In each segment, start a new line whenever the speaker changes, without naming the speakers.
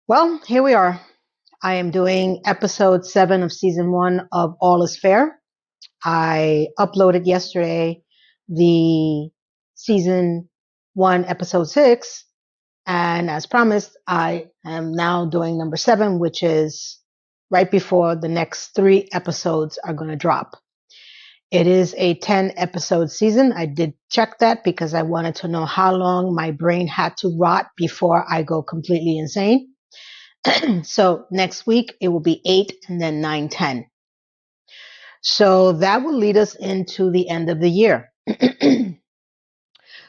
Well, here we are. I am doing episode 7 of season 1 of All is Fair. I uploaded yesterday the season 1, episode 6. And as promised, I am now doing number 7, which is right before the next 3 episodes are going to drop. It is a 10 episode season. I did check that because I wanted to know how long my brain had to rot before I go completely insane. So next week it will be 8 and then 9, 10. So that will lead us into the end of the year.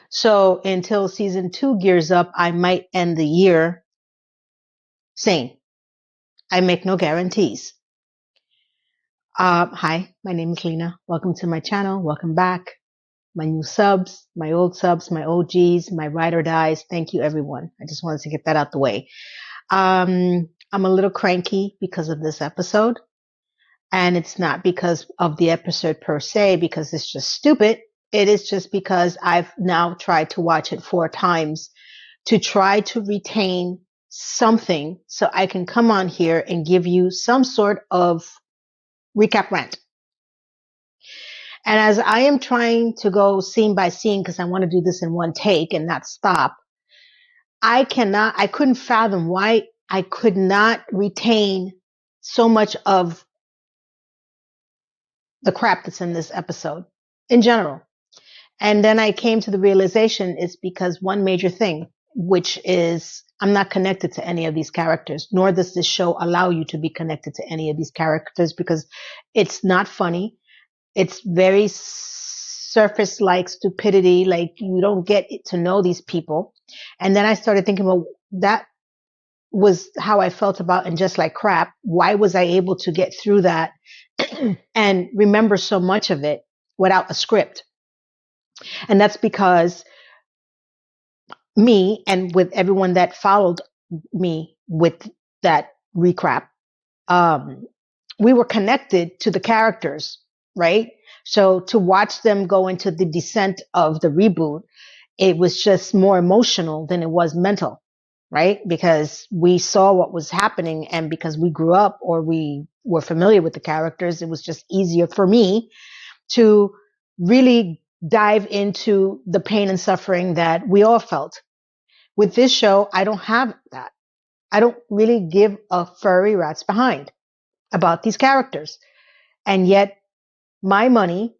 So until season 2 gears up, I might end the year sane. I make no guarantees. Hi, my name is Lena. Welcome to my channel. Welcome back. My new subs, my old subs, my OGs, my ride or dies. Thank you, everyone. I just wanted to get that out the way. I'm a little cranky because of this episode. And it's not because of the episode per se, because it's just stupid. It is just because I've now tried to watch it 4 times to try to retain something so I can come on here and give you some sort of recap rant. And as I am trying to go scene by scene, because I want to do this in one take and not stop, I couldn't fathom why I could not retain so much of the crap that's in this episode in general. And then I came to the realization it's because one major thing, which is I'm not connected to any of these characters, nor does this show allow you to be connected to any of these characters because it's not funny. It's very surface-like stupidity. Like you don't get to know these people. And then I started thinking, well, that was how I felt about And Just Like Crap. Why was I able to get through that and remember so much of it without a script? And that's because me and with everyone that followed me with that recap, we were connected to the characters, right? So to watch them go into the descent of the reboot, it was just more emotional than it was mental, right? Because we saw what was happening and because we grew up or we were familiar with the characters, it was just easier for me to really dive into the pain and suffering that we all felt. With this show, I don't have that. I don't really give a furry rat's behind about these characters. And yet my money,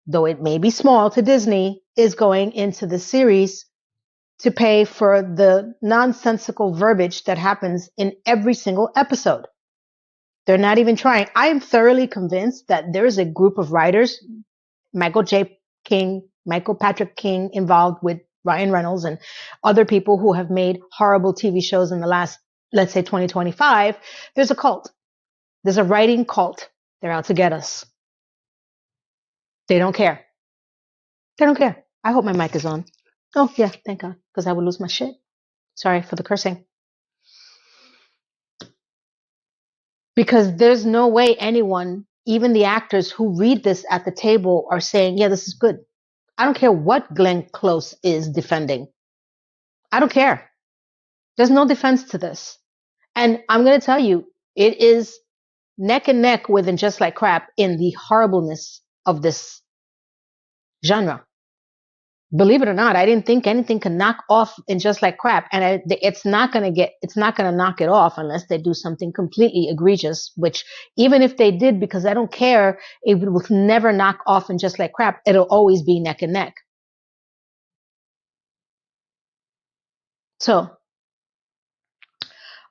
though it may be small to Disney, is going into the series to pay for the nonsensical verbiage that happens in every single episode. They're not even trying. I am thoroughly convinced that there is a group of writers, Michael Patrick King involved with Ryan Reynolds and other people who have made horrible TV shows in the last, let's say 2025. There's a cult. There's a writing cult. They're out to get us. They don't care. They don't care. I hope my mic is on. Oh yeah, thank God, because I would lose my shit. Sorry for the cursing. Because there's no way anyone, even the actors who read this at the table, are saying, yeah, this is good. I don't care what Glenn Close is defending. I don't care. There's no defense to this. And I'm going to tell you, it is neck and neck with And Just Like Crap in the horribleness of this genre. Believe it or not, I didn't think anything could knock off And Just Like Crap. And it's not going to knock it off unless they do something completely egregious, which even if they did, because I don't care, it will never knock off And Just Like Crap. It'll always be neck and neck. So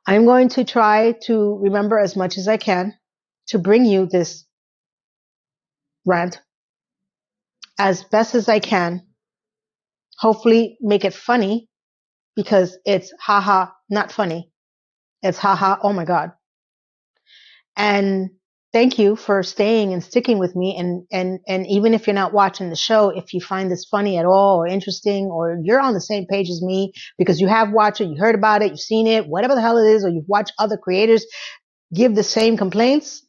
I'm going to try to remember as much as I can to bring you this rant as best as I can. Hopefully make it funny because it's haha, not funny. It's haha, oh my God. And thank you for staying and sticking with me. And even if you're not watching the show, if you find this funny at all or interesting, or you're on the same page as me because you have watched it, you heard about it, you've seen it, whatever the hell it is, or you've watched other creators give the same complaints,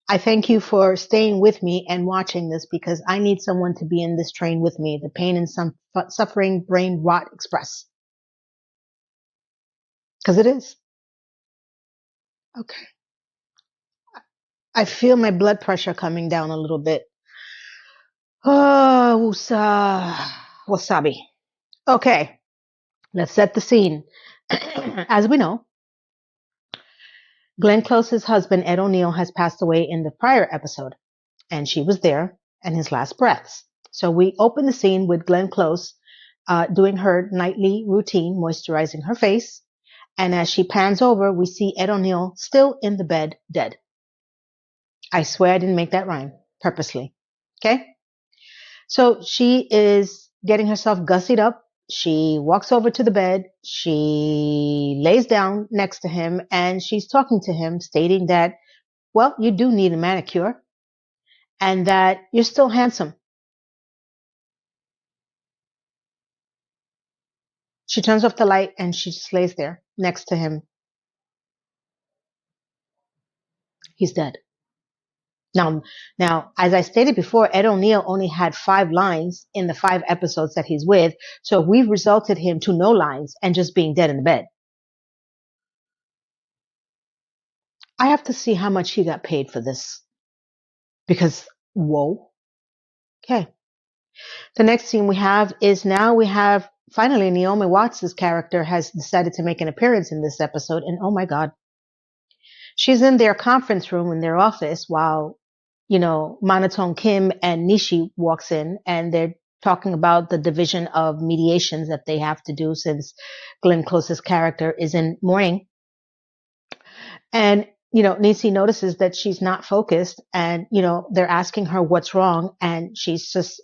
I thank you for staying with me and watching this because I need someone to be in this train with me, the pain and suffering brain rot express. Because it is. Okay. I feel my blood pressure coming down a little bit. Oh, wasabi. Okay, let's set the scene. As we know, Glenn Close's husband, Ed O'Neill, has passed away in the prior episode, and she was there in his last breaths. So we open the scene with Glenn Close doing her nightly routine, moisturizing her face. And as she pans over, we see Ed O'Neill still in the bed, dead. I swear I didn't make that rhyme purposely. Okay? So she is getting herself gussied up. She walks over to the bed. She lays down next to him and she's talking to him, stating that, well, you do need a manicure and that you're still handsome. She turns off the light and she just lays there next to him. He's dead. Now, as I stated before, Ed O'Neill only had 5 lines in the 5 episodes that he's with. So we've resulted him to no lines and just being dead in the bed. I have to see how much he got paid for this because, whoa. Okay. The next scene we have is now we have finally Naomi Watts' character has decided to make an appearance in this episode. And oh my God, she's in their conference room in their office while, Monotone Kim and Nishi walks in and they're talking about the division of mediations that they have to do since Glenn Close's character is in mourning. And, Niecy notices that she's not focused and, they're asking her what's wrong. And she's just,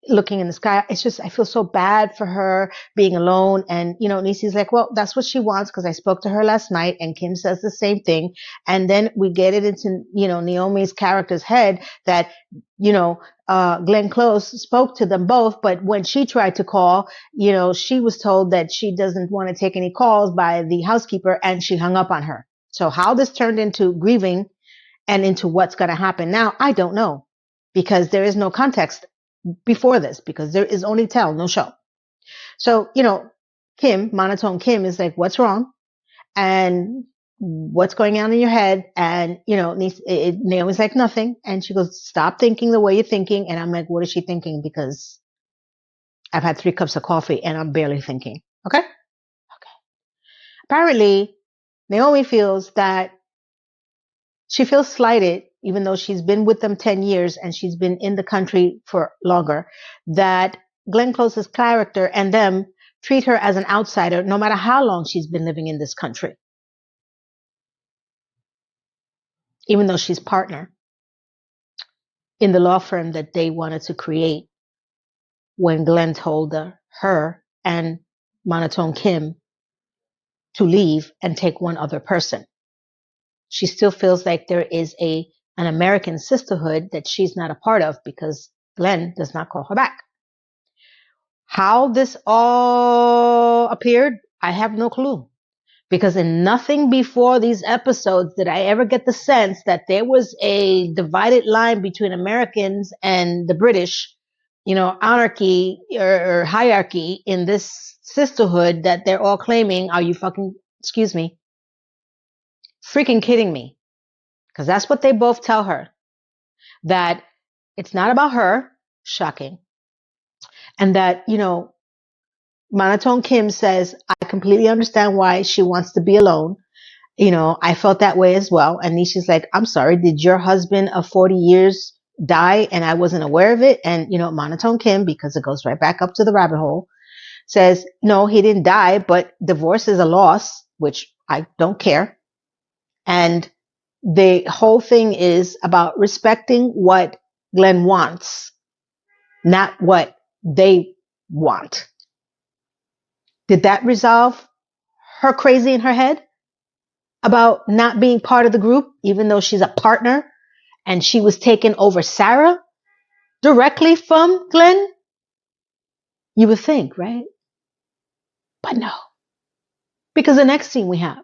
looking in the sky. It's just, I feel so bad for her being alone. And, Niecy's like, well, that's what she wants because I spoke to her last night and Kim says the same thing. And then we get it into, Naomi's character's head that, Glenn Close spoke to them both, but when she tried to call, she was told that she doesn't want to take any calls by the housekeeper and she hung up on her. So how this turned into grieving and into what's going to happen now, I don't know because there is no context before this because there is only tell, no show. So, Kim, Monotone Kim is like, what's wrong? And what's going on in your head? And, Naomi's like, nothing. And she goes, stop thinking the way you're thinking. And I'm like, what is she thinking? Because I've had 3 cups of coffee and I'm barely thinking. Okay. Apparently, Naomi feels that she feels slighted, even though she's been with them 10 years and she's been in the country for longer, that Glenn Close's character and them treat her as an outsider no matter how long she's been living in this country, even though she's partner in the law firm that they wanted to create when Glenn told her and Monotone Kim to leave and take one other person. She still feels like there is an American sisterhood that she's not a part of because Glenn does not call her back. How this all appeared, I have no clue. Because in nothing before these episodes did I ever get the sense that there was a divided line between Americans and the British, anarchy or hierarchy in this sisterhood that they're all claiming. Are you freaking kidding me? Because that's what they both tell her, that it's not about her, shocking. And that, Monotone Kim says, I completely understand why she wants to be alone. I felt that way as well. And Nisha's like, I'm sorry, did your husband of 40 years die and I wasn't aware of it? And, Monotone Kim, because it goes right back up to the rabbit hole, says, no, he didn't die, but divorce is a loss, which I don't care. And the whole thing is about respecting what Glenn wants, not what they want. Did that resolve her crazy in her head about not being part of the group, even though she's a partner and she was taking over Sarah directly from Glenn? You would think, right? But no. Because the next scene we have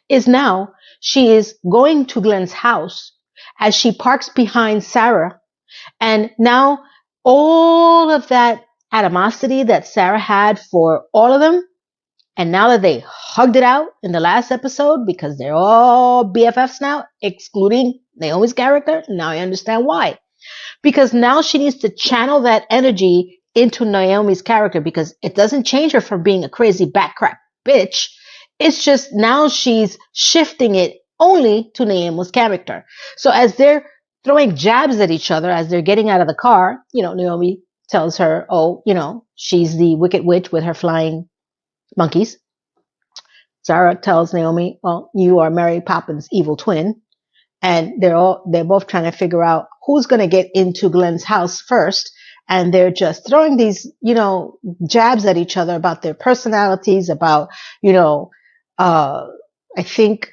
is now she is going to Glenn's house as she parks behind Sarah. And now all of that animosity that Sarah had for all of them And now that they hugged it out in the last episode, because they're all BFFs now, excluding Naomi's character, now I understand why. Because now she needs to channel that energy into Naomi's character, because it doesn't change her from being a crazy backcrap bitch. It's just now she's shifting it only to Naomi's character. So as they're throwing jabs at each other, as they're getting out of the car, Naomi tells her, oh, she's the wicked witch with her flying monkeys. Sarah tells Naomi, well, you are Mary Poppins' evil twin. And they're both trying to figure out who's going to get into Glenn's house first. And they're just throwing these, jabs at each other about their personalities, about, I think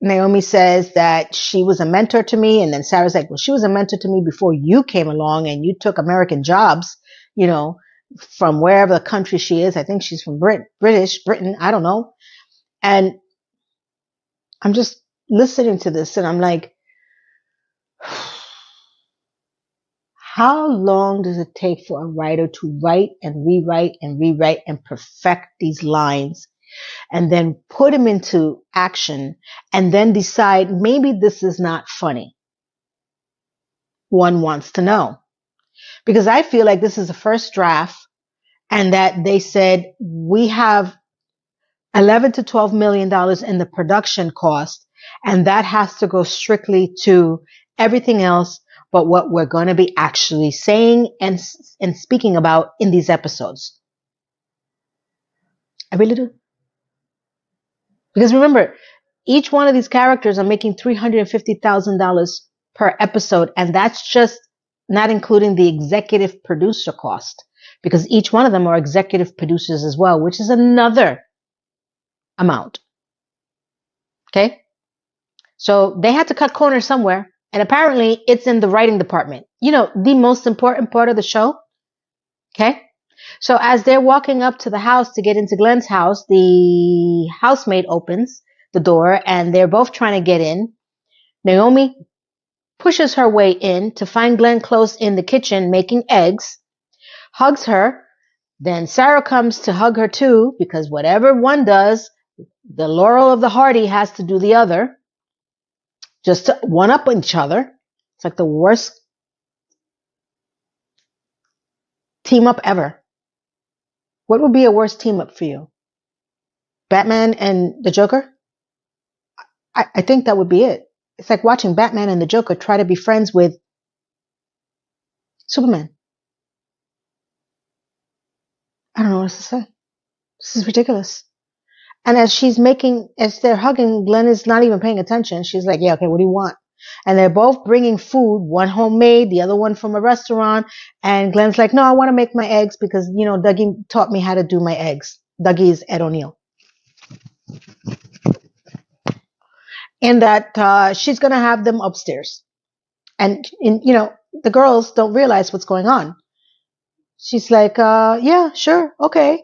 Naomi says that she was a mentor to me. And then Sarah's like, well, she was a mentor to me before you came along and you took American jobs, from wherever the country she is. I think she's from Britain. I don't know. And I'm just listening to this and I'm like, how long does it take for a writer to write and rewrite and perfect these lines and then put them into action and then decide maybe this is not funny? One wants to know. Because I feel like this is the first draft and that they said we have $11 to $12 million in the production cost, and that has to go strictly to everything else but what we're going to be actually saying and speaking about in these episodes. I really do. Because remember, each one of these characters are making $350,000 per episode, and that's just not including the executive producer cost, because each one of them are executive producers as well, which is another amount. Okay? So they had to cut corners somewhere. And apparently it's in the writing department. The most important part of the show. Okay? So as they're walking up to the house to get into Glenn's house, the housemaid opens the door and they're both trying to get in. Naomi pushes her way in to find Glenn close in the kitchen making eggs, hugs her. Then Sarah comes to hug her too, because whatever one does, the Laurel of the Hardy has to do the other. Just to one up each other. It's like the worst team up ever. What would be a worse team up for you? Batman and the Joker? I think that would be it. It's like watching Batman and the Joker try to be friends with Superman. I don't know what else to say. This is ridiculous. And as they're hugging, Glenn is not even paying attention. She's like, yeah, okay, what do you want? And they're both bringing food, one homemade, the other one from a restaurant. And Glenn's like, no, I want to make my eggs because, Dougie taught me how to do my eggs. Dougie is Ed O'Neill. And that she's going to have them upstairs. And, the girls don't realize what's going on. She's like, yeah, sure, okay.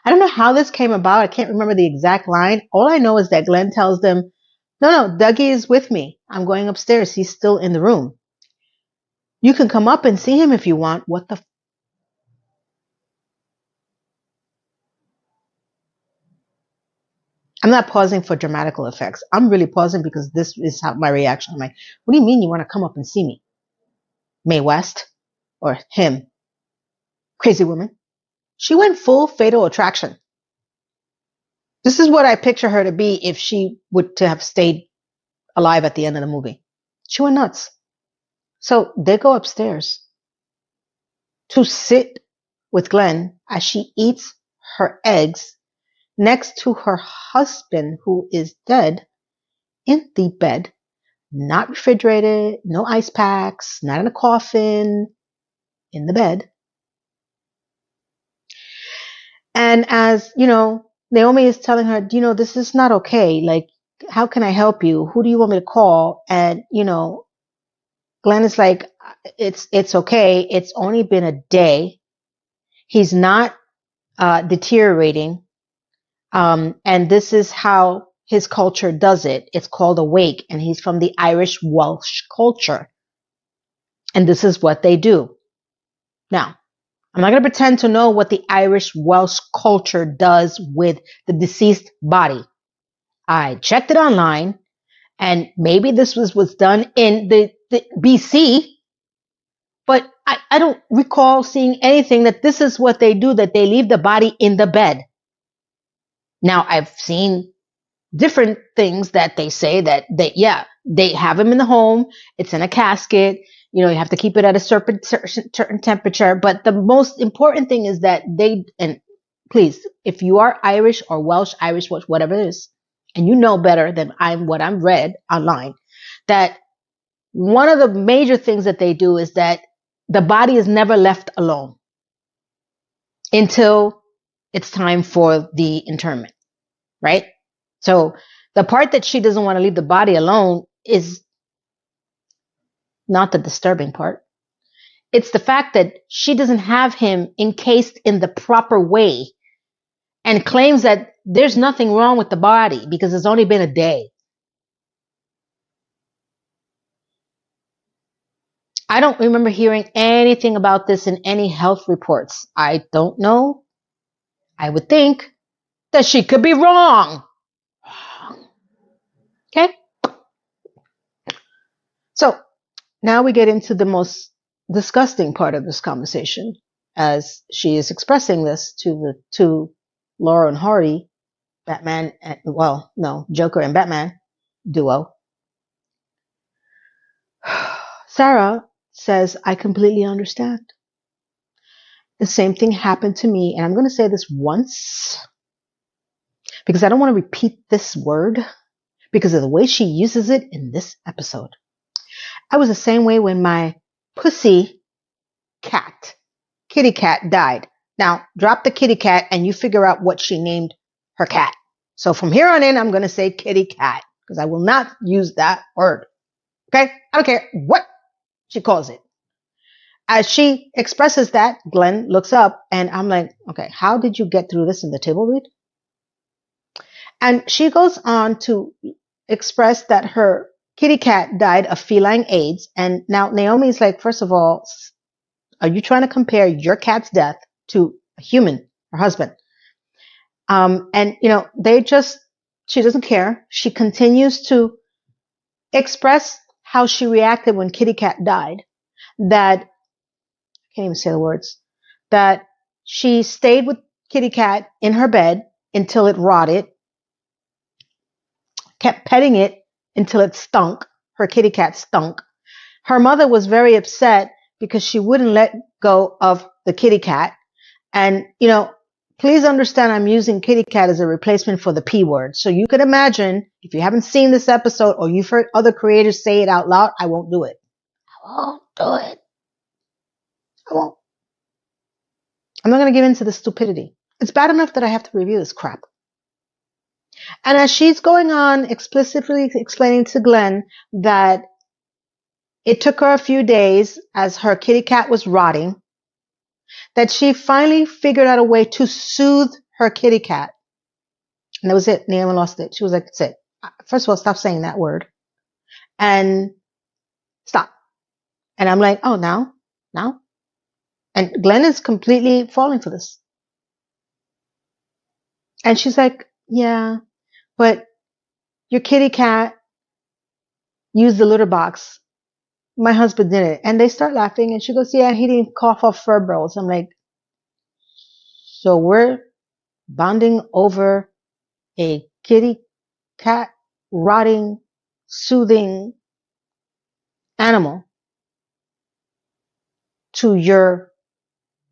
I don't know how this came about. I can't remember the exact line. All I know is that Glenn tells them, no, Dougie is with me. I'm going upstairs. He's still in the room. You can come up and see him if you want. What the? I'm not pausing for dramatical effects. I'm really pausing because this is my reaction. I'm like, what do you mean you want to come up and see me? Mae West or him? Crazy woman. She went full Fatal Attraction. This is what I picture her to be if she would to have stayed alive at the end of the movie. She went nuts. So they go upstairs to sit with Glenn as she eats her eggs next to her husband who is dead in the bed, not refrigerated, no ice packs, not in a coffin, in the bed. And as, Naomi is telling her, this is not okay. Like, how can I help you? Who do you want me to call? And, Glenn is like, it's okay. It's only been a day. He's not deteriorating. And this is how his culture does it. It's called a wake, and he's from the Irish Welsh culture. And this is what they do. Now, I'm not going to pretend to know what the Irish Welsh culture does with the deceased body. I checked it online, and maybe this was done in the BC, but I don't recall seeing anything that this is what they do, that they leave the body in the bed. Now, I've seen different things that they say that they have him in the home. It's in a casket. You have to keep it at a certain temperature. But the most important thing is that and please, if you are Irish or Welsh, Irish, whatever it is, and you know better than what I'm read online, that one of the major things that they do is that the body is never left alone until it's time for the interment, right? So the part that she doesn't want to leave the body alone is not the disturbing part. It's the fact that she doesn't have him encased in the proper way and claims that there's nothing wrong with the body because it's only been a day. I don't remember hearing anything about this in any health reports. I don't know. I would think that she could be wrong. Okay? So now we get into the most disgusting part of this conversation, as she is expressing this to the two Laura and Hardy, Joker and Batman duo. Sarah says, I completely understand. The same thing happened to me, and I'm going to say this once because I don't want to repeat this word because of the way she uses it in this episode. I was the same way when my kitty cat died. Now, drop the kitty cat and you figure out what she named her cat. So from here on in, I'm going to say kitty cat because I will not use that word. Okay? I don't care what she calls it. As she expresses that, Glenn looks up and I'm like, okay, how did you get through this in the table read? And she goes on to express that her kitty cat died of feline AIDS. And now Naomi's like, first of all, are you trying to compare your cat's death to a human, her husband? And, she doesn't care. She continues to express how she reacted when kitty cat died. That, I can't even say the words, that she stayed with kitty cat in her bed until it rotted, kept petting it until it stunk. Her kitty cat stunk. Her mother was very upset because she wouldn't let go of the kitty cat. And, please understand I'm using kitty cat as a replacement for the P word. So you can imagine, if you haven't seen this episode or you've heard other creators say it out loud, I won't do it. I won't do it. I won't. I'm not going to give in to the stupidity. It's bad enough that I have to review this crap. And as she's going on explicitly explaining to Glenn that it took her a few days as her kitty cat was rotting, that she finally figured out a way to soothe her kitty cat. And that was it. Naomi lost it. She was like, that's it. First of all, stop saying that word. And stop. And I'm like, oh, now? And Glenn is completely falling for this. And she's like, yeah, but your kitty cat used the litter box. My husband did it. And they start laughing. And she goes, yeah, he didn't cough off fur balls. I'm like, so we're bonding over a kitty cat rotting, soothing animal to your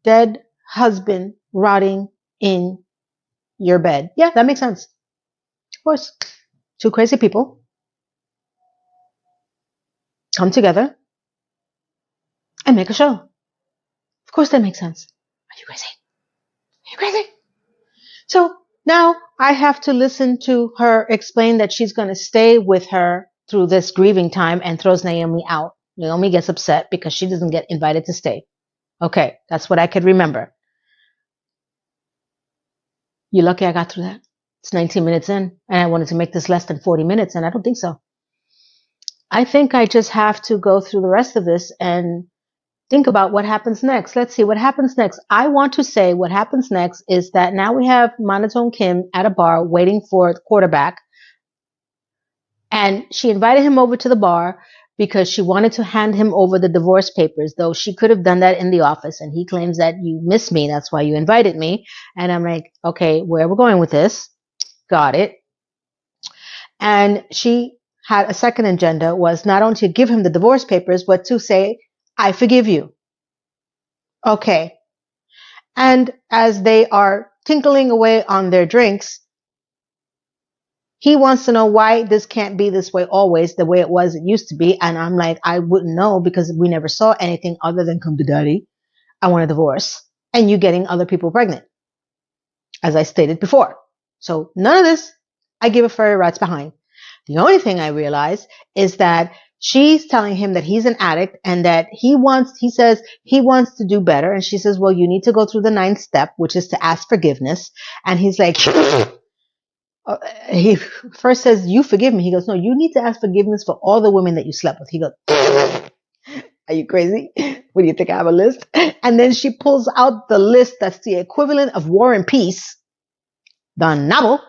dead husband rotting in your bed. Yeah, that makes sense. Of course, two crazy people come together and make a show. Of course that makes sense. Are you crazy? Are you crazy? So now I have to listen to her explain that she's going to stay with her through this grieving time and throws Naomi out. Naomi gets upset because she doesn't get invited to stay. Okay, that's what I could remember. You're lucky I got through that. It's 19 minutes in, and I wanted to make this less than 40 minutes, and I don't think so. I think I just have to go through the rest of this and think about what happens next. Let's see what happens next. I want to say what happens next is that now we have Monotone Kim at a bar waiting for the quarterback. And she invited him over to the bar because she wanted to hand him over the divorce papers, though she could have done that in the office. And he claims that you miss me. That's why you invited me. And I'm like, okay, where we're going with this? Got it. And she had a second agenda, was not only to give him the divorce papers, but to say, I forgive you. Okay. And as they are tinkling away on their drinks, he wants to know why this can't be this way always, the way it used to be. And I'm like, I wouldn't know because we never saw anything other than come to daddy. I want a divorce. And you getting other people pregnant, as I stated before. So none of this, I give a fairy rat's behind. The only thing I realize is that she's telling him that he's an addict and that he says he wants to do better. And she says, well, you need to go through the 9th step, which is to ask forgiveness. And he's like, he first says, you forgive me. He goes, no, you need to ask forgiveness for all the women that you slept with. He goes, are you crazy? What do you think? I have a list? And then she pulls out the list that's the equivalent of War and Peace, the novel,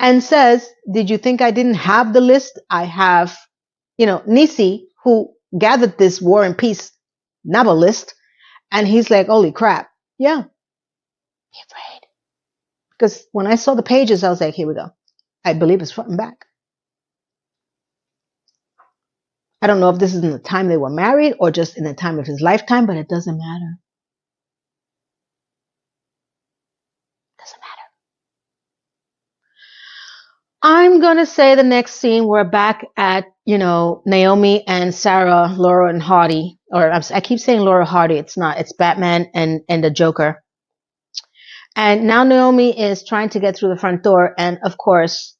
and says, did you think I didn't have the list? I have, Nisi, who gathered this War and Peace novel list. And he's like, holy crap. Yeah. Be afraid. Because when I saw the pages, I was like, here we go. I believe it's front and back. I don't know if this is in the time they were married or just in the time of his lifetime, but it doesn't matter. Doesn't matter. I'm going to say the next scene, we're back at, Naomi and Sarah, Laura and Hardy, or I keep saying Laura Hardy. It's not, it's Batman and the Joker. And now Naomi is trying to get through the front door. And of course,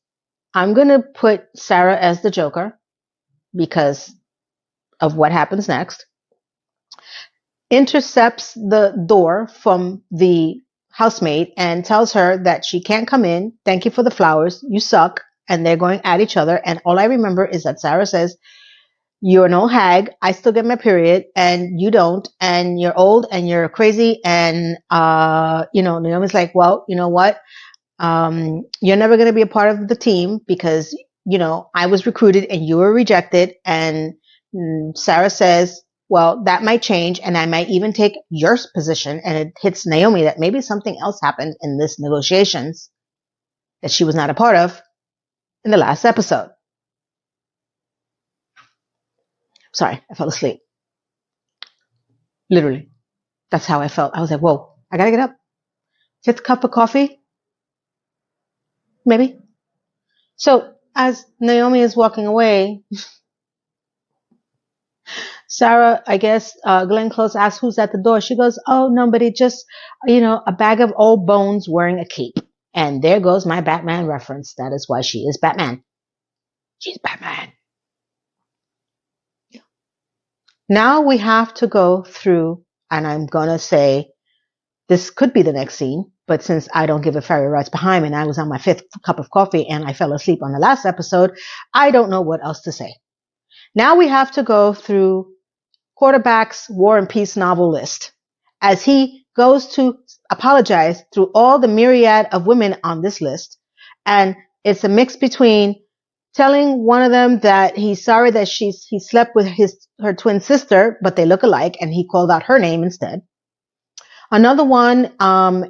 I'm going to put Sarah as the Joker because of what happens next. Intercepts the door from the housemaid and tells her that she can't come in. Thank you for the flowers. You suck. And they're going at each other. And all I remember is that Sarah says, you're an old hag. I still get my period and you don't. And you're old and you're crazy. And, Naomi's like, well, you know what? You're never going to be a part of the team because, I was recruited and you were rejected. And Sarah says, well, that might change. And I might even take your position. And it hits Naomi that maybe something else happened in this negotiations that she was not a part of in the last episode. Sorry, I fell asleep. Literally. That's how I felt. I was like, whoa, I gotta get up. 5th cup of coffee? Maybe. So as Naomi is walking away, Sarah, I guess, Glenn Close asks who's at the door. She goes, oh, nobody, just, a bag of old bones wearing a cape. And there goes my Batman reference. That is why she is Batman. She's Batman. Now we have to go through, and I'm going to say this could be the next scene, but since I don't give a fairy rights behind and I was on my 5th cup of coffee and I fell asleep on the last episode, I don't know what else to say. Now we have to go through Quarterback's War and Peace novel list as he goes to apologize through all the myriad of women on this list. And it's a mix between telling one of them that he's sorry that he slept with her twin sister, but they look alike, and he called out her name instead. Another one,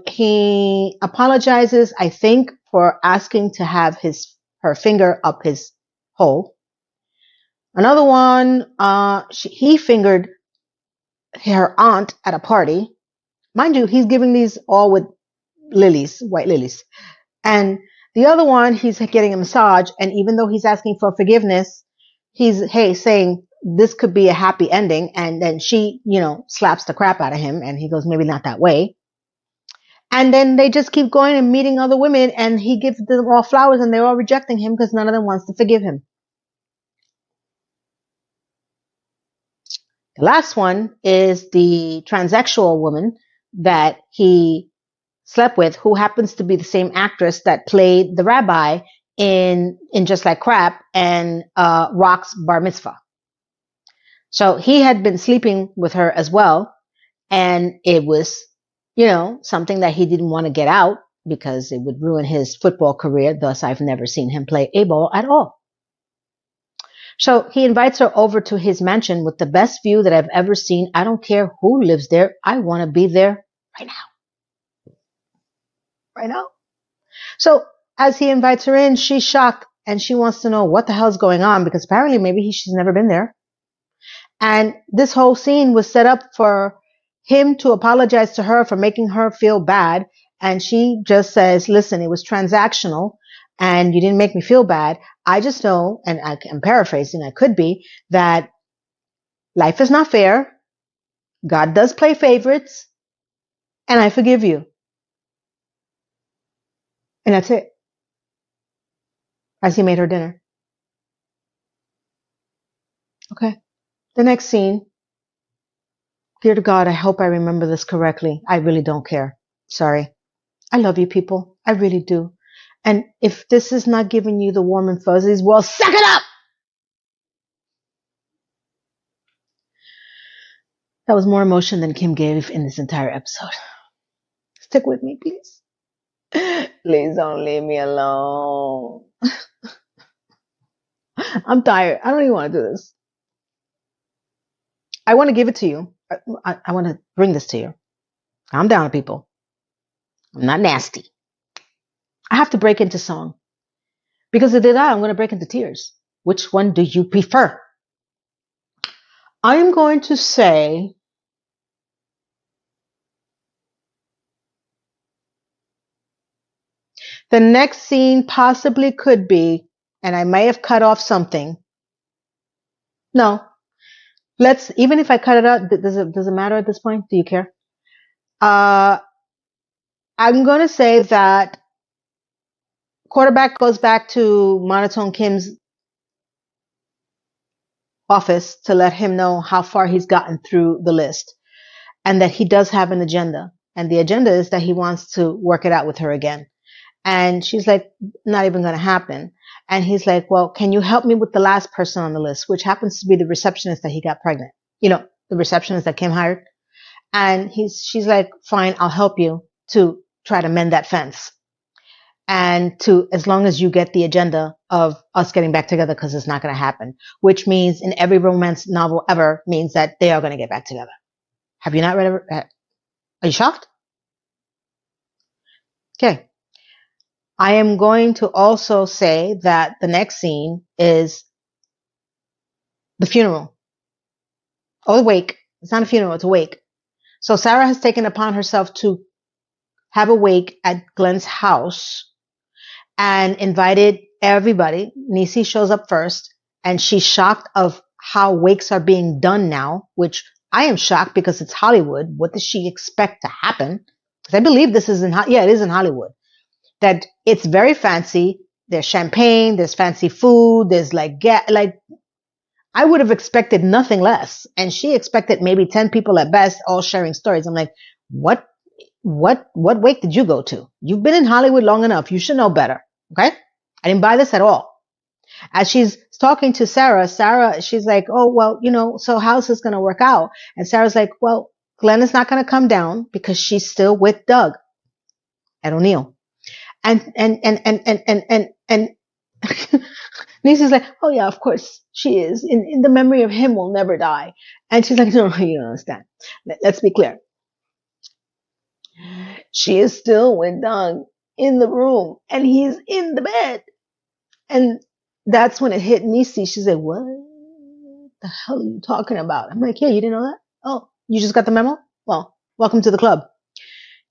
he apologizes, I think, for asking to have her finger up his hole. Another one, he fingered her aunt at a party. Mind you, he's giving these all with lilies, white lilies. And the other one, he's getting a massage. And even though he's asking for forgiveness, he's, saying this could be a happy ending. And then she, slaps the crap out of him. And he goes, maybe not that way. And then they just keep going and meeting other women. And he gives them all flowers and they're all rejecting him because none of them wants to forgive him. The last one is the transsexual woman that he slept with, who happens to be the same actress that played the rabbi in Just Like Crap and Rock's Bar Mitzvah. So he had been sleeping with her as well. And it was, something that he didn't want to get out because it would ruin his football career. Thus, I've never seen him play a ball at all. So he invites her over to his mansion with the best view that I've ever seen. I don't care who lives there. I want to be there right now. Right now. So as he invites her in, she's shocked and she wants to know what the hell's going on because apparently maybe she's never been there. And this whole scene was set up for him to apologize to her for making her feel bad. And she just says, listen, it was transactional and you didn't make me feel bad. I just know, and I'm paraphrasing, I could be, that life is not fair. God does play favorites and I forgive you. And that's it. As he made her dinner. Okay. The next scene. Dear to God, I hope I remember this correctly. I really don't care. Sorry. I love you people. I really do. And if this is not giving you the warm and fuzzies, well, suck it up! That was more emotion than Kim gave in this entire episode. Stick with me, please. Please don't leave me alone. I'm tired. I don't even want to do this. I want to give it to you. I want to bring this to you. Calm down, people. I'm not nasty. I have to break into song. Because if they die, I'm going to break into tears. Which one do you prefer? I'm going to say the next scene possibly could be, and I may have cut off something. No. Even if I cut it out, does it matter at this point? Do you care? I'm going to say that quarterback goes back to Monotone Kim's office to let him know how far he's gotten through the list and that he does have an agenda. And the agenda is that he wants to work it out with her again. And she's like, not even going to happen. And he's like, well, can you help me with the last person on the list, which happens to be the receptionist that he got pregnant. The receptionist that Kim hired. And she's like, fine, I'll help you to try to mend that fence. And as long as you get the agenda of us getting back together, because it's not going to happen, which means in every romance novel ever means that they are going to get back together. Have you not read it? Are you shocked? Okay. I am going to also say that the next scene is the funeral. Oh, the wake. It's not a funeral, it's a wake. So Sarah has taken upon herself to have a wake at Glenn's house and invited everybody. Niecy shows up first and she's shocked of how wakes are being done now, which I am shocked because it's Hollywood. What does she expect to happen? Because I believe this is it is in Hollywood. That it's very fancy. There's champagne, there's fancy food, there's I would have expected nothing less. And she expected maybe 10 people at best, all sharing stories. I'm like, what wake did you go to? You've been in Hollywood long enough. You should know better. Okay. I didn't buy this at all. As she's talking to Sarah, she's like, oh, well, so how's this going to work out? And Sarah's like, well, Glenn is not going to come down because she's still with Doug at O'Neill. And Niecy's like, oh yeah, of course she is. In the memory of him will never die. And she's like, no, you don't understand. Let's be clear. She is still with Doug in the room and he's in the bed. And that's when it hit Niecy. She's like, what the hell are you talking about? I'm like, yeah, you didn't know that? Oh, you just got the memo? Well, welcome to the club.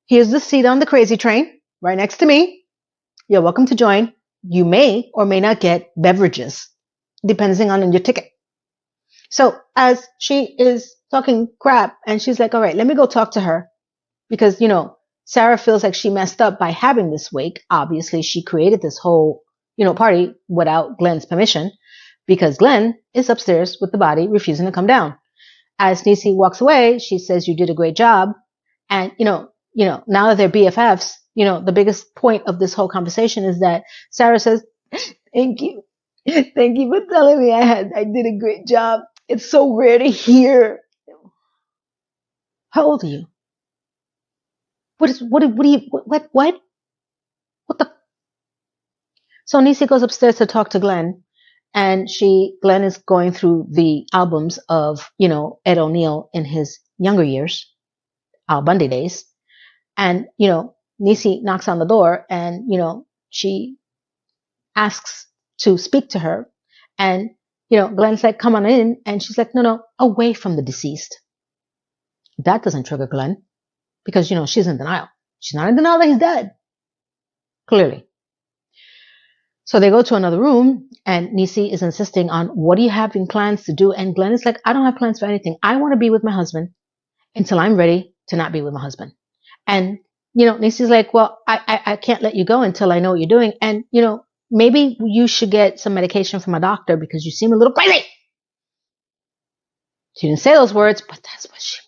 Here's the seat on the crazy train right next to me. You're welcome to join. You may or may not get beverages, depending on your ticket. So as she is talking crap and she's like, all right, let me go talk to her because, Sarah feels like she messed up by having this wake. Obviously, she created this whole, party without Glenn's permission because Glenn is upstairs with the body refusing to come down. As Niecy walks away, she says, you did a great job. And, now that they're BFFs, the biggest point of this whole conversation is that Sarah says, thank you. Thank you for telling me I did a great job. It's so rare to hear. How old are you? What the? So Nisi goes upstairs to talk to Glenn, and Glenn is going through the albums of, Ed O'Neill in his younger years, Al Bundy days. And, Nisi knocks on the door and, she asks to speak to her. And, Glenn's like, come on in. And she's like, no, away from the deceased. That doesn't trigger Glenn because, she's in denial. She's not in denial that he's dead. Clearly. So they go to another room and Nisi is insisting on, what do you have in plans to do? And Glenn is like, I don't have plans for anything. I want to be with my husband until I'm ready to not be with my husband. And, Nisi's like, well, I can't let you go until I know what you're doing. And, maybe you should get some medication from a doctor because you seem a little crazy. She didn't say those words, but that's what she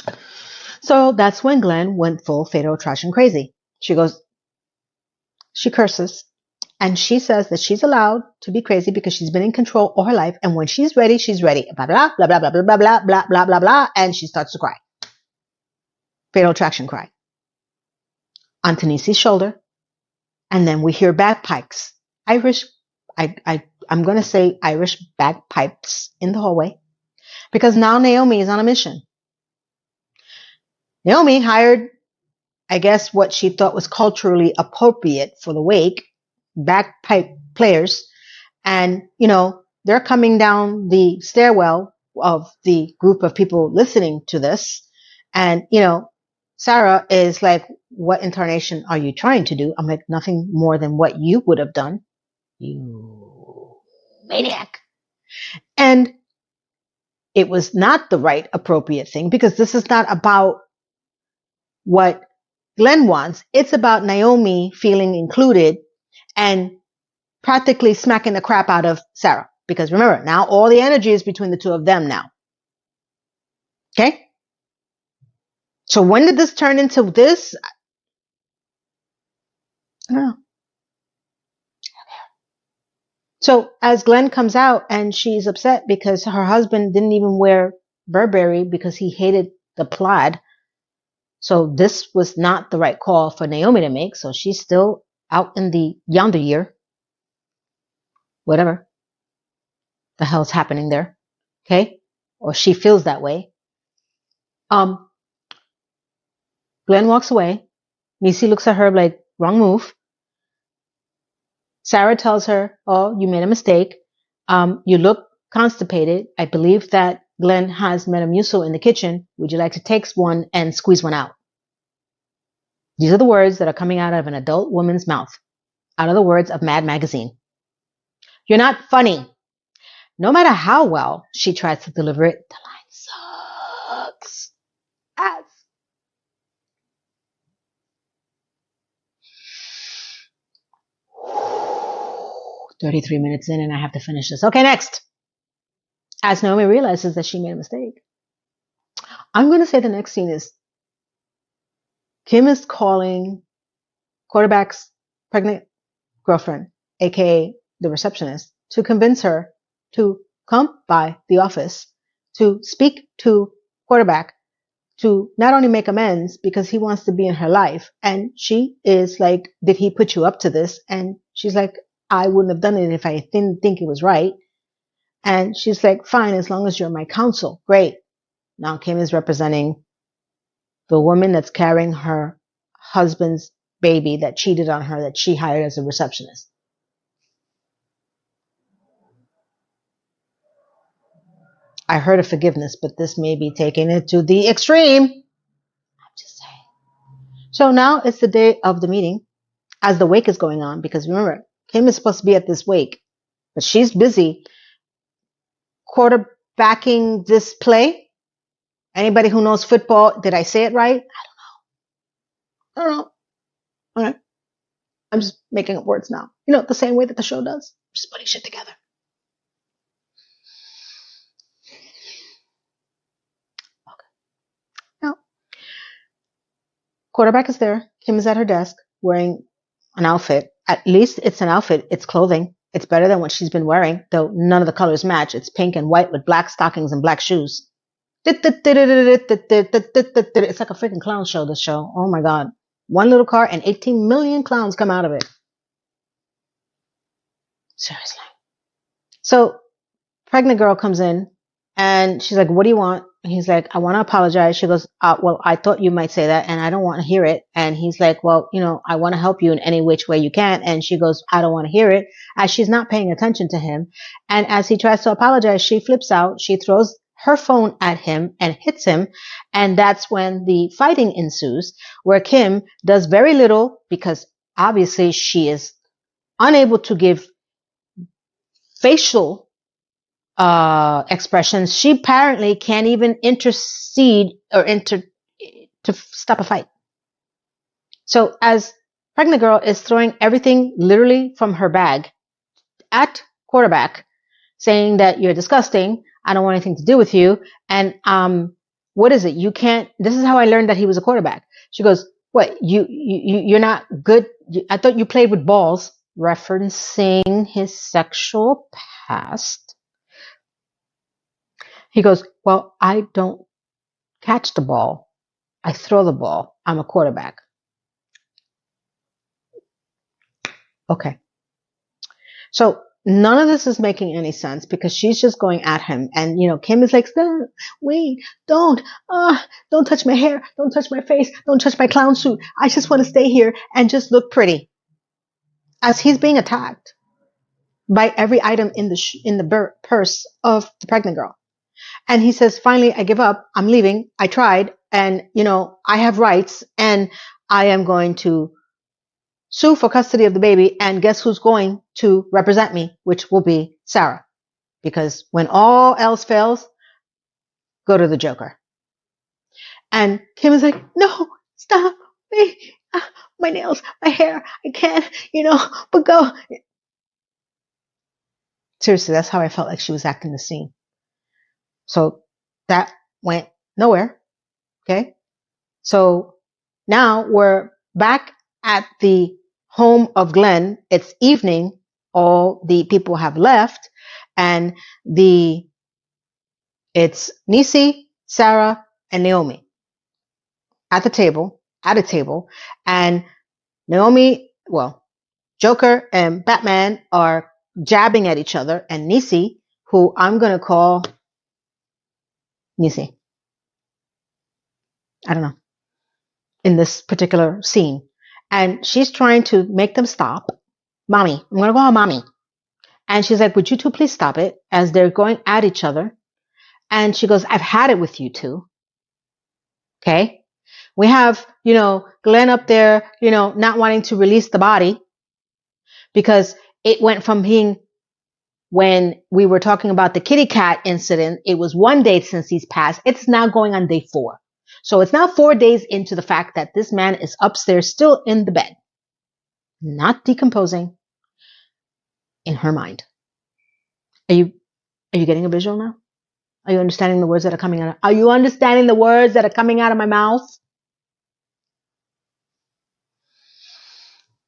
meant. So that's when Glenn went full fatal attraction crazy. She curses, and she says that she's allowed to be crazy because she's been in control all her life. And when she's ready, she's ready. Blah, blah, blah, blah, blah, blah, blah, blah, blah, blah, blah, blah. And she starts to cry. Fatal attraction cry. On Nisi's shoulder. And then we hear bagpipes. I'm going to say Irish bagpipes in the hallway. Because now Naomi is on a mission. Naomi hired, I guess, what she thought was culturally appropriate for the wake, bagpipe players. And, they're coming down the stairwell of the group of people listening to this. And, Sarah is like, what incarnation are you trying to do? I'm like, nothing more than what you would have done. You maniac. And it was not the right appropriate thing because this is not about what Glenn wants. It's about Naomi feeling included and practically smacking the crap out of Sarah. Because remember, now all the energy is between the two of them now. Okay? So when did this turn into this? I don't know. So as Glenn comes out and she's upset because her husband didn't even wear Burberry because he hated the plaid. So this was not the right call for Naomi to make. So she's still out in the yonder year. Whatever the hell's happening there. Okay? Or she feels that way. Glenn walks away. Nisi looks at her like, wrong move. Sarah tells her, oh, you made a mistake. You look constipated. I believe that Glenn has Metamucil in the kitchen. Would you like to take one and squeeze one out? These are the words that are coming out of an adult woman's mouth. Out of the words of Mad Magazine. You're not funny. No matter how well she tries to deliver it, the line sucks. Ass. "33 minutes in and I have to finish this. Okay, next. As Naomi realizes that she made a mistake. I'm going to say the next scene is Kim is calling quarterback's pregnant girlfriend, aka the receptionist, to convince her to come by the office to speak to quarterback to not only make amends because he wants to be in her life. And she is like, did he put you up to this? And she's like, I wouldn't have done it if I didn't think it was right. And she's like, fine, as long as you're my counsel. Great. Now Kim is representing the woman that's carrying her husband's baby that cheated on her, that she hired as a receptionist. I heard of forgiveness, but this may be taking it to the extreme. I'm just saying. So now it's the day of the meeting as the wake is going on, because remember, Kim is supposed to be at this wake, but she's busy quarterbacking this play. Anybody who knows football, did I say it right? I don't know. Okay. I'm just making up words now. The same way that the show does. Just putting shit together. Okay. Now, quarterback is there. Kim is at her desk wearing an outfit. At least it's an outfit. It's clothing. It's better than what she's been wearing, though none of the colors match. It's pink and white with black stockings and black shoes. It's like a freaking clown show, this show. Oh my God. One little car and 18 million clowns come out of it. Seriously. So pregnant girl comes in and she's like, what do you want? And he's like, I want to apologize. She goes, well, I thought you might say that and I don't want to hear it. And he's like, well, I want to help you in any which way you can. And she goes, I don't want to hear it, as she's not paying attention to him. And as he tries to apologize, she flips out. She throws her phone at him and hits him. And that's when the fighting ensues, where Kim does very little because obviously she is unable to give facial expressions. She apparently can't even intercede or to stop a fight. So as pregnant girl is throwing everything literally from her bag at quarterback, saying that you're disgusting, I don't want anything to do with you, and what is it? You can't. This is how I learned that he was a quarterback. She goes, what? You're not good. I thought you played with balls, referencing his sexual past. He goes, well, I don't catch the ball. I throw the ball. I'm a quarterback. Okay. So none of this is making any sense because she's just going at him. And, Kim is like, wait, don't touch my hair. Don't touch my face. Don't touch my clown suit. I just want to stay here and just look pretty. As he's being attacked by every item in the purse of the pregnant girl. And he says, finally, I give up. I'm leaving. I tried. And, I have rights and I am going to sue for custody of the baby. And guess who's going to represent me, which will be Sarah. Because when all else fails, go to the Joker. And Kim is like, no, stop. My nails, my hair. I can't, but go. Seriously, that's how I felt like she was acting the scene. So that went nowhere. Okay. So now we're back at the home of Glenn. It's evening. All the people have left and it's Nisi, Sarah, and Naomi at a table, and Naomi, Joker and Batman are jabbing at each other, and Nisi, who I'm going to call Nisi, I don't know, in this particular scene. And she's trying to make them stop. Mommy, I'm going to call her Mommy. And she's like, would you two please stop it? As they're going at each other. And she goes, I've had it with you two. Okay. We have, Glenn up there, not wanting to release the body because it went from being, when we were talking about the kitty cat incident, it was 1 day since he's passed. It's now going on day 4. So it's now 4 days into the fact that this man is upstairs still in the bed, not decomposing in her mind. Are you getting a visual now? Are you understanding the words that are coming out? Are you understanding the words that are coming out of my mouth?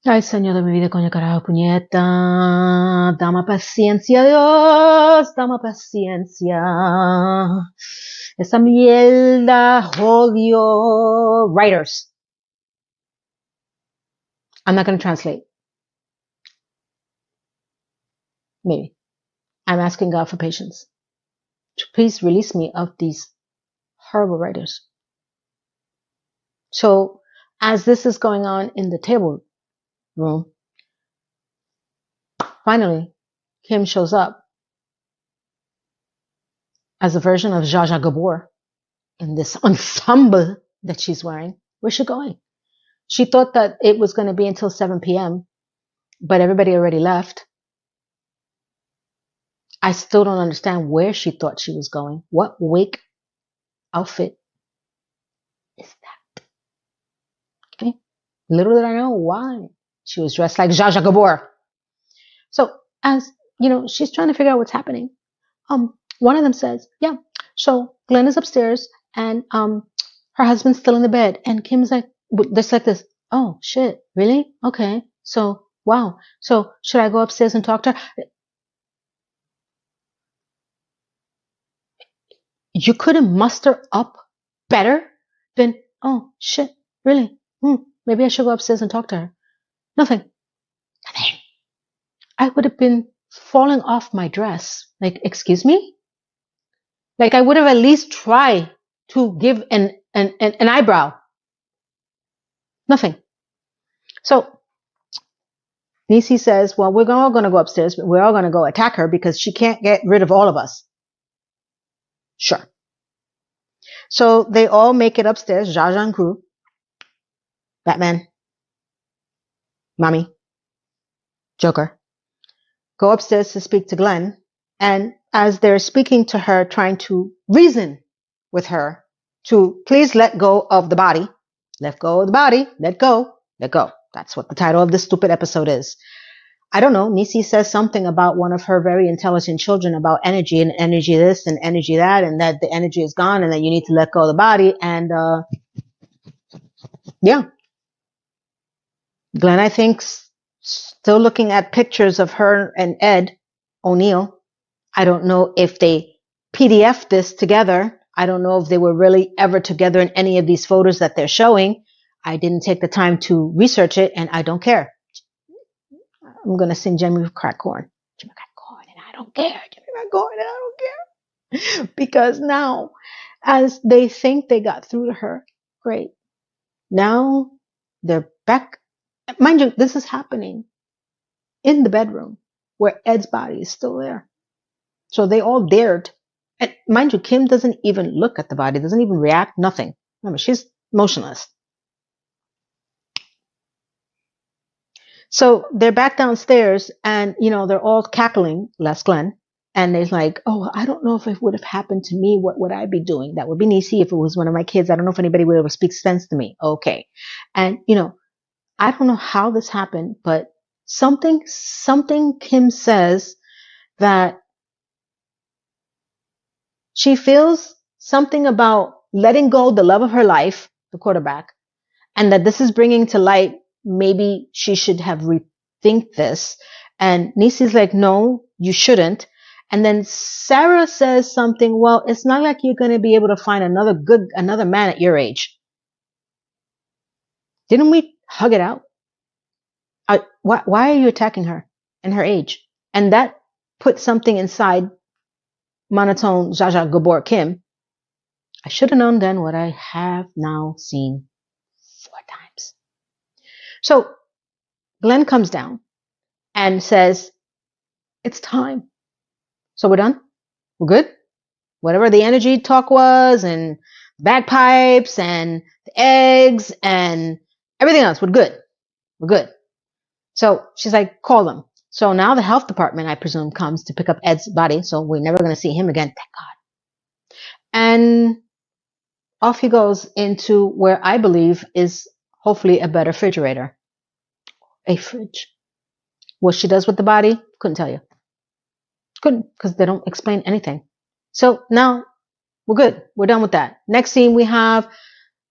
Ay, Señor de mi vida, coño, carajo, puñeta. Dame paciencia, Dios. Dame paciencia. Esa mierda, jodió. Writers. I'm not going to translate. Maybe. I'm asking God for patience. Please release me of these horrible writers. So, as this is going on in the table room, finally, Kim shows up as a version of Zsa Zsa Gabor in this ensemble that she's wearing. Where's she going? She thought that it was going to be until 7 p.m., but everybody already left. I still don't understand where she thought she was going. What wake outfit is that? Okay. Little did I know why she was dressed like Zsa Zsa Gabor. So as, she's trying to figure out what's happening. One of them says, yeah, so Glenn is upstairs and her husband's still in the bed. And Kim's like, just like this. Oh, shit. Really? Okay. So Wow. So should I go upstairs and talk to her? You couldn't muster up better than, oh shit, really? Maybe I should go upstairs and talk to her. Nothing. Nothing. I would have been falling off my dress. Like, excuse me? Like, I would have at least tried to give an eyebrow. Nothing. So Nisi says, well, we're all going to go upstairs, but we're all going to go attack her because she can't get rid of all of us. Sure. So they all make it upstairs, Zsa Zsa and crew, Batman, Mommy, Joker, go upstairs to speak to Glenn. And as they're speaking to her, trying to reason with her to please let go of the body, let go of the body, let go, let go. That's what the title of this stupid episode is. I don't know. Nisi says something about one of her very intelligent children about energy and energy this and energy that, and that the energy is gone and that you need to let go of the body. And yeah, Glenn, I think, still looking at pictures of her and Ed O'Neill. I don't know if they PDF this together. I don't know if they were really ever together in any of these photos that they're showing. I didn't take the time to research it, and I don't care. I'm going to sing Jimmy Crack Corn. Jimmy Crack Corn, and I don't care. Jimmy Crack Corn, and I don't care. Because now, as they think they got through to her, great. Now they're back. Mind you, this is happening in the bedroom where Ed's body is still there. So they all dared. And mind you, Kim doesn't even look at the body, doesn't even react, nothing. Remember, she's motionless. So they're back downstairs and, they're all cackling, Les Glenn. And they're like, oh, I don't know if it would have happened to me. What would I be doing? That would be Nisi if it was one of my kids. I don't know if anybody would ever speak sense to me. Okay. And, I don't know how this happened, but something Kim says that she feels something about letting go the love of her life, the quarterback, and that this is bringing to light maybe she should have rethink this. And Nisi's like, no, you shouldn't. And then Sarah says something, well, it's not like you're going to be able to find another man at your age. Didn't we hug it out? Why are you attacking her and her age? And that put something inside monotone Zsa Zsa Gabor Kim. I should have known then what I have now seen 4 times. So Glenn comes down and says, it's time. So we're done? We're good? Whatever the energy talk was and bagpipes and the eggs and everything else, we're good. We're good. So she's like, call them. So now the health department, I presume, comes to pick up Ed's body. So we're never going to see him again. Thank God. And off he goes into where I believe is hopefully a better refrigerator. A fridge. What she does with the body, couldn't tell you. Couldn't, because they don't explain anything. So now we're good. We're done with that. Next scene, we have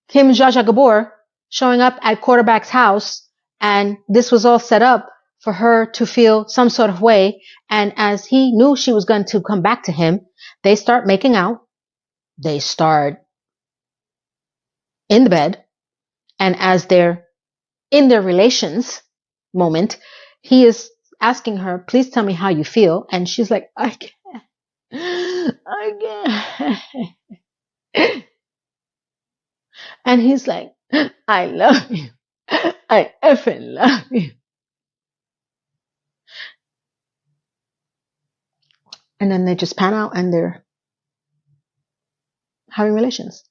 Kim Zsa Zsa Gabor showing up at quarterback's house, and this was all set up for her to feel some sort of way. And as he knew she was going to come back to him, they start making out. They start in the bed. And as they're in their relations moment, he is asking her, please tell me how you feel. And she's like, I can't. And he's like, I love you. I effing love you. And then they just pan out and they're having relations.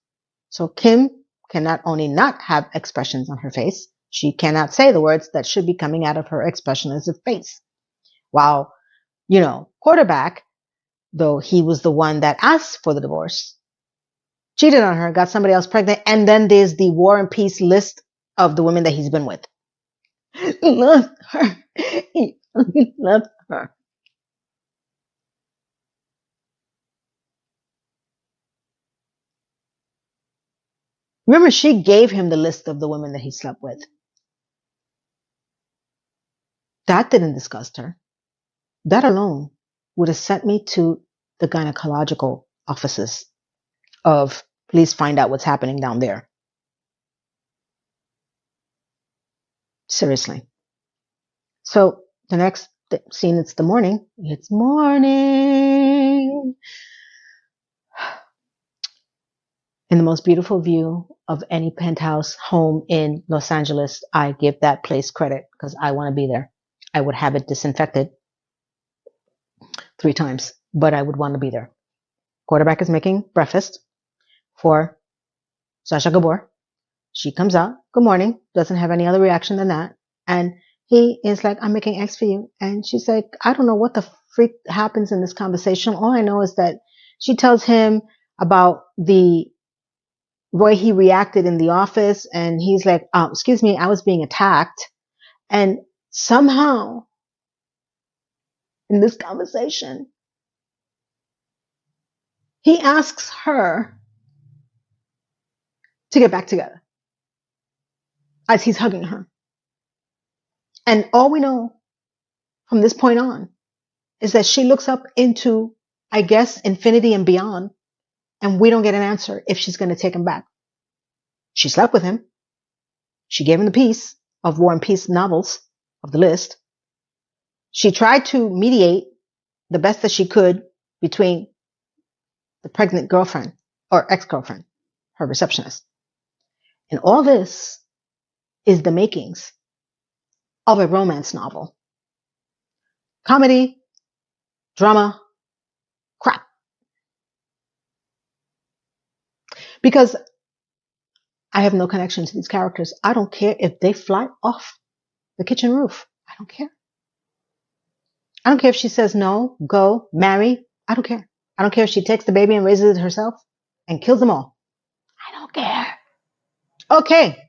So Kim can not only not have expressions on her face, she cannot say the words that should be coming out of her expressionless face. While, quarterback, though he was the one that asked for the divorce, cheated on her, got somebody else pregnant, and then there's the War and Peace list of the women that he's been with. He loved her. He loved her. Remember, she gave him the list of the women that he slept with. That didn't disgust her. That alone would have sent me to the gynecological offices of please find out what's happening down there. Seriously. So the next scene, it's the morning. It's morning. In the most beautiful view of any penthouse home in Los Angeles, I give that place credit because I want to be there. I would have it disinfected 3 times, but I would want to be there. Quarterback is making breakfast for Sasha Gabor. She comes out, good morning, doesn't have any other reaction than that. And he is like, I'm making eggs for you. And she's like, I don't know what the freak happens in this conversation. All I know is that she tells him about the way he reacted in the office. And he's like, excuse me, I was being attacked. And somehow in this conversation, he asks her to get back together as he's hugging her. And all we know from this point on is that she looks up into, I guess, infinity and beyond, and we don't get an answer if she's going to take him back. She slept with him. She gave him the piece of War and Peace novels of the list. She tried to mediate the best that she could between the pregnant girlfriend or ex-girlfriend, her receptionist. And all this is the makings of a romance novel. Comedy, drama, crap. Because I have no connection to these characters. I don't care if they fly off the kitchen roof. I don't care. I don't care if she says no, go, marry. I don't care. I don't care if she takes the baby and raises it herself and kills them all. I don't care. Okay.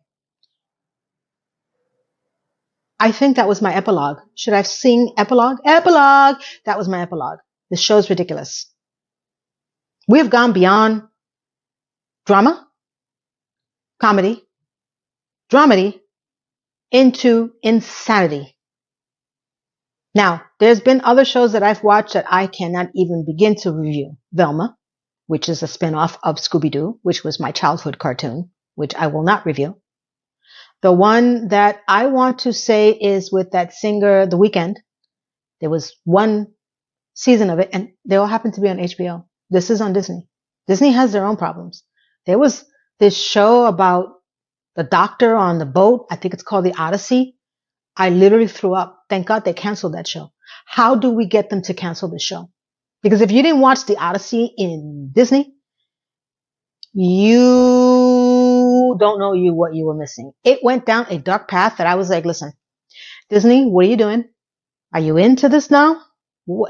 I think that was my epilogue. Should I sing epilogue? Epilogue! That was my epilogue. This show's ridiculous. We have gone beyond drama, comedy, dramedy, into insanity. Now, there's been other shows that I've watched that I cannot even begin to review. Velma, which is a spinoff of Scooby-Doo, which was my childhood cartoon, which I will not review. The one that I want to say is with that singer, The Weeknd. There was one season of it, and they all happen to be on HBO. This is on Disney. Disney has their own problems. There was this show about the doctor on the boat. I think it's called The Odyssey. I literally threw up. Thank God they canceled that show. How do we get them to cancel the show? Because if you didn't watch The Odyssey in Disney, you don't know what you were missing. It went down a dark path that I was like, listen, Disney, what are you doing? Are you into this now?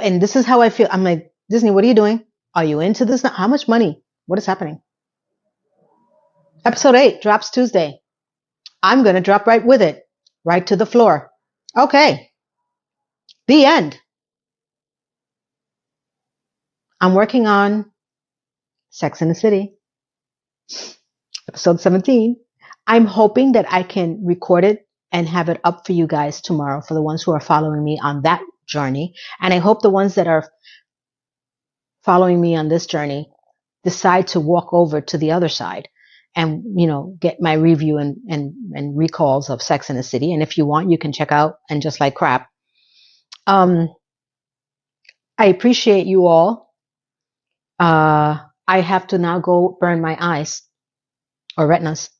And this is how I feel. I'm like, Disney, what are you doing? Are you into this now? How much money? What is happening? Episode 8 drops Tuesday. I'm going to drop right with it. Right to the floor. Okay. The end. I'm working on Sex and the City. Episode 17. I'm hoping that I can record it and have it up for you guys tomorrow for the ones who are following me on that journey. And I hope the ones that are following me on this journey decide to walk over to the other side and, get my review and recalls of Sex and the City. And if you want, you can check out And Just Like Crap. I appreciate you all. I have to now go burn my eyes or retinas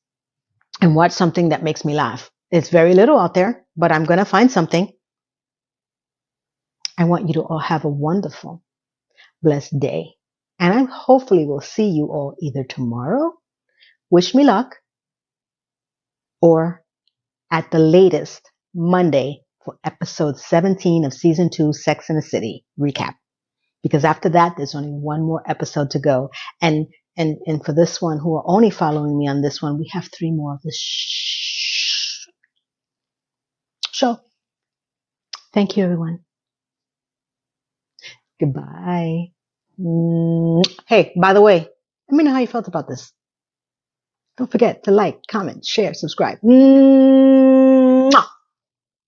and watch something that makes me laugh. It's very little out there, but I'm going to find something. I want you to all have a wonderful, blessed day. And I hopefully will see you all either tomorrow, wish me luck, or at the latest Monday for episode 17 of season 2, Sex and the City recap. Because after that, there's only one more episode to go. And for this one, who are only following me on this one, we have 3 more of this show. Thank you, everyone. Goodbye. Hey, by the way, let me know how you felt about this. Don't forget to like, comment, share, subscribe.